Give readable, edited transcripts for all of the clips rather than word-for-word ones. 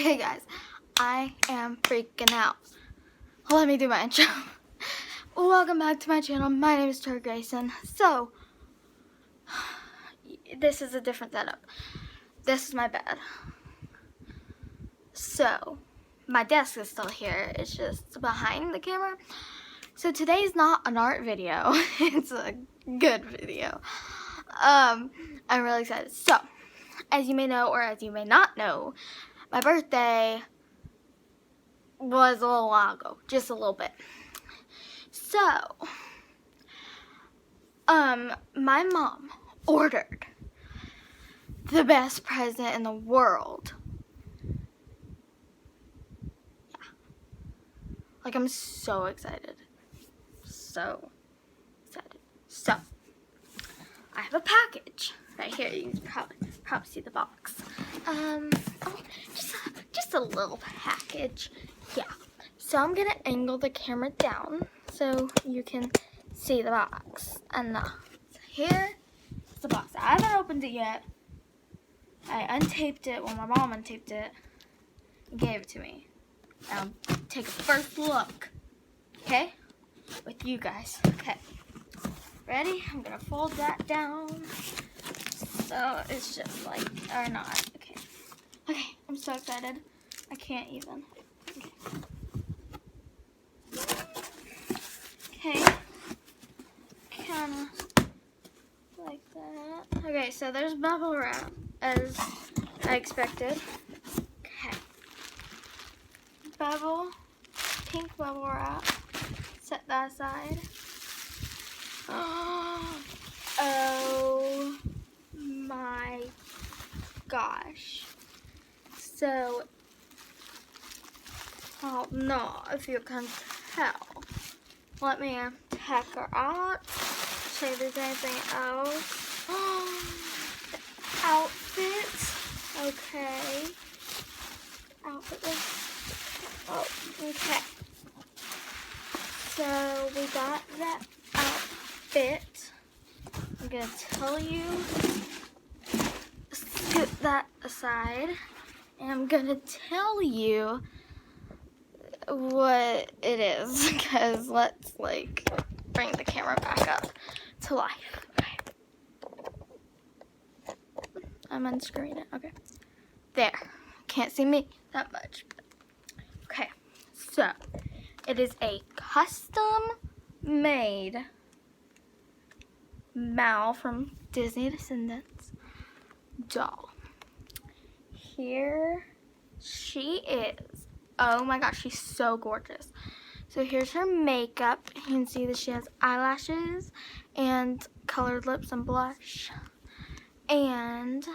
Okay guys, I am freaking out. Let me do my intro. Welcome back to my channel. My name is Tori Grayson. So, this is a different setup. This is my bed. So, my desk is still here. It's just behind the camera. So today's not an art video. It's a good video. I'm really excited. So, as you may know or as you may not know, my birthday was a little while ago, just a little bit. So, my mom ordered the best present in the world. Yeah. Like, I'm so excited. So excited. So, I have a package right here. You can probably see the box. Just a little package. Yeah. So I'm gonna angle the camera down so you can see the box. And so here's the box. I haven't opened it yet. I untaped it. Well, my mom untaped it and gave it to me. I'll take a first look. Okay? With you guys. Okay. Ready? I'm gonna fold that down. So it's just like, or not. Okay. Okay, I'm so excited. I can't even. Okay. Kinda like that. Okay, so there's bubble wrap as I expected. Okay. Pink bubble wrap. Set that aside. Oh my gosh. So, oh no, if you can tell. Let me check her out. See if there's anything else. The outfit. Okay. Outfit. Oh, okay. So we got that outfit. I'm gonna tell you. Scoot that aside. And I'm gonna tell you what it is, because let's like bring the camera back up to life. Okay. I'm unscrewing it. Okay. There. Can't see me that much. Okay. So it is a custom made Mal from Disney Descendants doll. Here she is. Oh my gosh, she's so gorgeous. So here's her makeup. You can see that she has eyelashes and colored lips and blush. And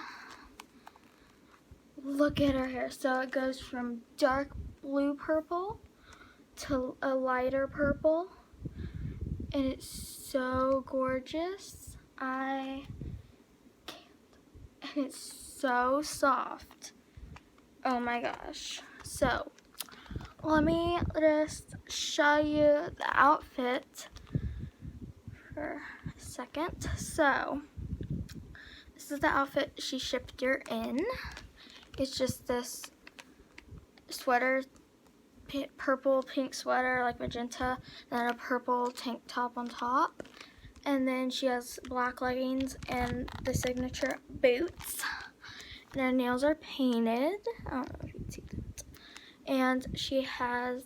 look at her hair. So it goes from dark blue purple to a lighter purple. And it's so gorgeous. I can't. And it's so soft. Oh my gosh. So, let me just show you the outfit for a second. So, this is the outfit she shipped her in. It's just this sweater, purple, pink sweater, like magenta, and a purple tank top on top. And then she has black leggings and the signature boots. And her nails are painted. I don't know if you can see that. And she has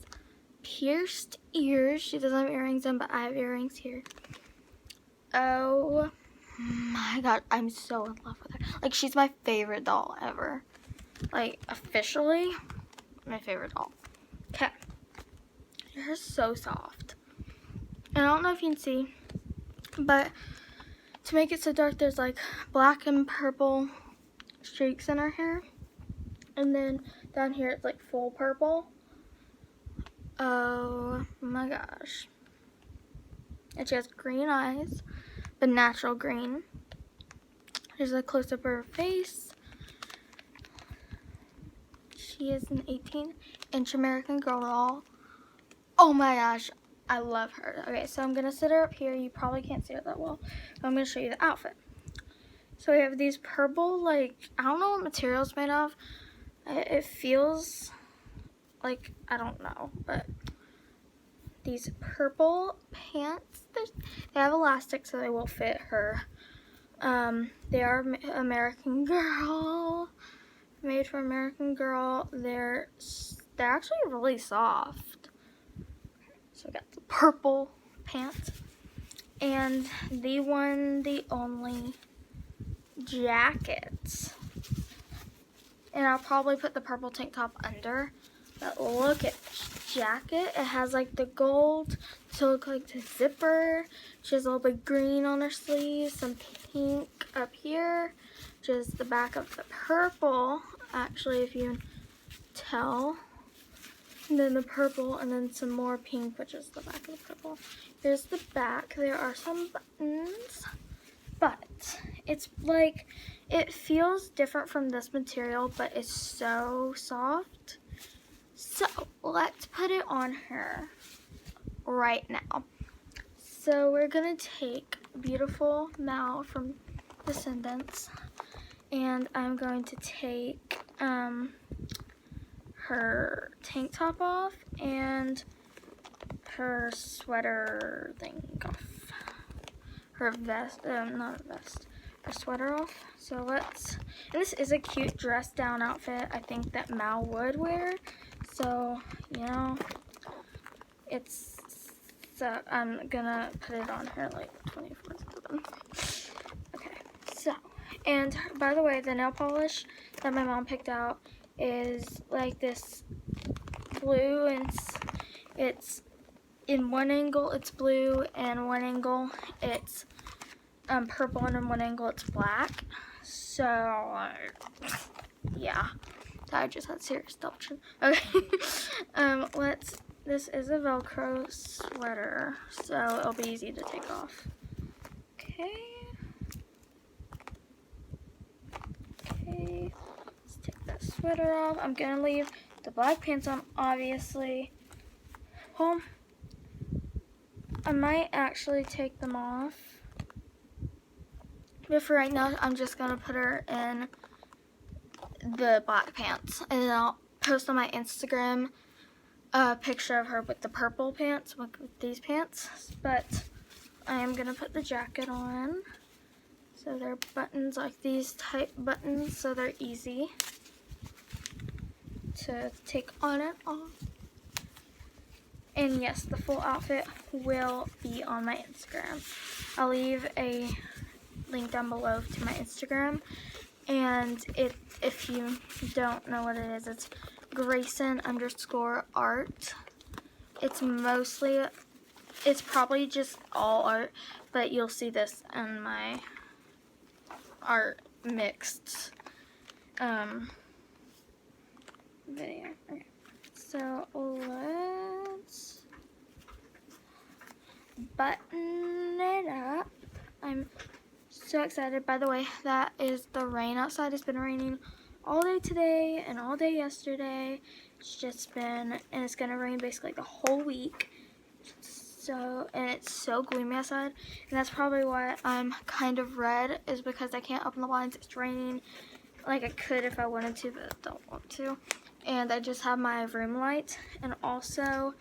pierced ears. She doesn't have earrings in, but I have earrings here. Oh my god, I'm so in love with her. Like, she's my favorite doll ever. Like, officially, my favorite doll. Okay. Her hair's so soft. And I don't know if you can see, but to make it so dark, there's like black and purple streaks in her hair. And then down here it's like full purple. Oh my gosh. And she has green eyes, but natural green. Here's a close-up of her face. She is an 18-inch American Girl doll. Oh my gosh, I love her. Okay, so I'm gonna sit her up here. You probably can't see her that well, but I'm gonna show you the outfit. So we have these purple, like, I don't know what material it's made of, It feels like, I don't know, but these purple pants, they have elastic so they will fit her. They are American Girl, made for American Girl. They're actually really soft. So we got the purple pants and the only jackets. And I'll probably put the purple tank top under. But look at this jacket. It has like the gold to look like the zipper. She has a little bit of green on her sleeves, some pink up here, which is the back of the purple, actually, if you can tell. And then the purple, and then some more pink, which is the back of the purple. Here's the back. There are some buttons, but it's like, it feels different from this material, but it's so soft. So let's put it on her right now. So we're gonna take beautiful Mal from Descendants, and I'm going to take her tank top off and her sweater thing off. Her vest, not a vest, her sweater off. So let's, and this is a cute dress down outfit I think that Mal would wear. So, you know, so I'm gonna put it on her like 24/7. Okay, so, and by the way, the nail polish that my mom picked out is like this blue, and it's in one angle it's blue, and one angle it's purple, and in one angle it's black. So, yeah. I just had serious double-chin. Okay. This is a Velcro sweater, so it'll be easy to take off. Okay. Okay. Let's take that sweater off. I'm gonna leave the black pants on, obviously. Well, I might actually take them off. But for right now, I'm just gonna put her in the black pants, and then I'll post on my Instagram a picture of her with the purple pants, with these pants. But I am gonna put the jacket on, so they're buttons, like these type buttons, so they're easy to take on and off. And yes, the full outfit will be on my Instagram. I'll leave a link down below to my Instagram. And if you don't know what it is, it's Grayson_art. It's probably just all art, but you'll see this in my art mixed video. Okay. So let's button it up. I'm so excited. By the way, that is the rain outside. It's been raining all day today and all day yesterday. It's just been, and it's gonna rain basically the whole week. So, and it's so gloomy outside, and that's probably why I'm kind of red, is because I can't open the blinds. It's raining. Like, I could if I wanted to, but I don't want to. And I just have my room light, and also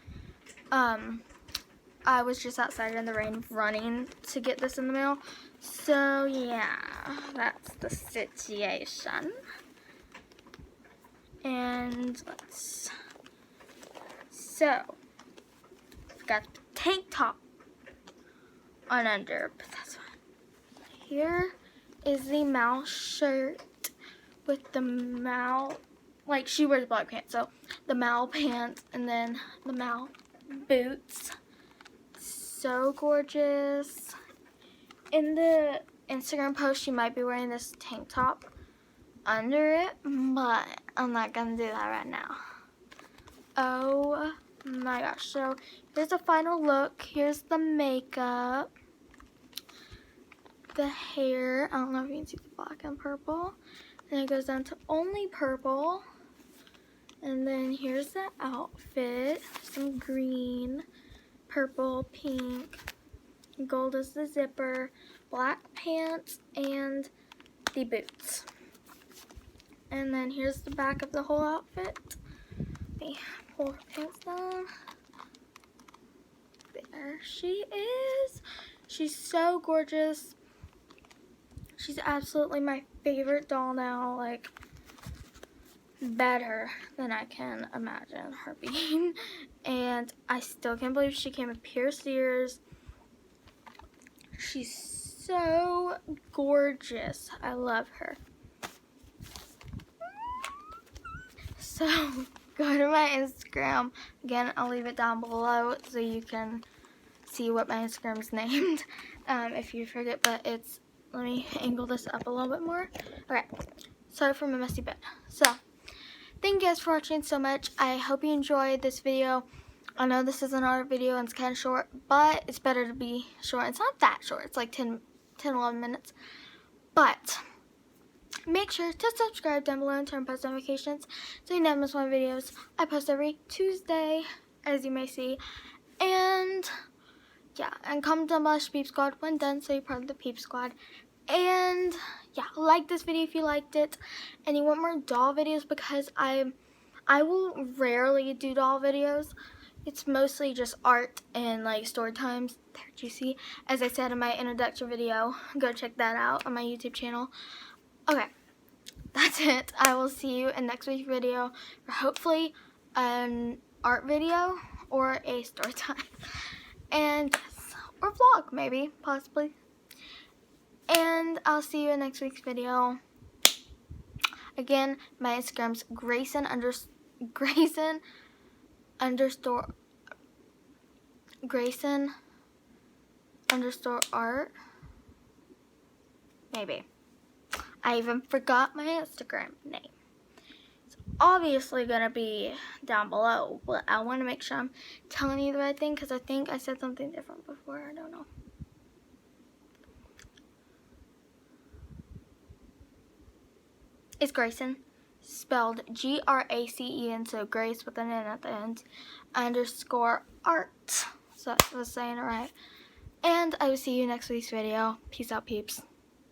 I was just outside in the rain running to get this in the mail. So yeah, that's the situation. And so got the tank top on under, but that's fine. Here is the Mal shirt with the Mal, like she wears black pants, so the Mal pants, and then the Mal boots. So gorgeous. In the Instagram post, she might be wearing this tank top under it, but I'm not gonna do that right now. Oh my gosh. So here's the final look. Here's the makeup, the hair. I don't know if you can see the black and purple. Then it goes down to only purple. And then here's the outfit. Some green, purple, pink, gold is the zipper, black pants, and the boots. And then here's the back of the whole outfit. Let me pull her pants down. There she is. She's so gorgeous. She's absolutely my favorite doll now. Like, better than I can imagine her being. And I still can't believe she came with pierced ears. She's so gorgeous. I love her. So go to my Instagram. Again, I'll leave it down below so you can see what my Instagram's named. If you forget, but it's, let me angle this up a little bit more. Okay, sorry for my messy bed. So, thank you guys for watching so much. I hope you enjoyed this video. I know this is an art video and it's kind of short, but it's better to be short. It's not that short. It's like 10-11 minutes. But make sure to subscribe down below and turn on post notifications so you never miss my videos. I post every Tuesday, as you may see. And yeah, and comment down below Peep Squad when done so you're part of the Peep Squad. And yeah, like this video if you liked it. And you want more doll videos, because I will rarely do doll videos. It's mostly just art and like story times. There, juicy. As I said in my introduction video, go check that out on my YouTube channel. Okay, that's it. I will see you in next week's video for hopefully an art video or a story time. And yes, or vlog _maybe, possibly. And I'll see you in next week's video. Again, my Instagram's Grayson underscore art. Maybe. I even forgot my Instagram name. It's obviously gonna be down below, but I want to make sure I'm telling you the right thing, because I think I said something different before. I don't know. It's Grayson, spelled Gracen, so Grace with an N at the end, underscore art. So I was saying it right. And I will see you next week's video. Peace out, peeps.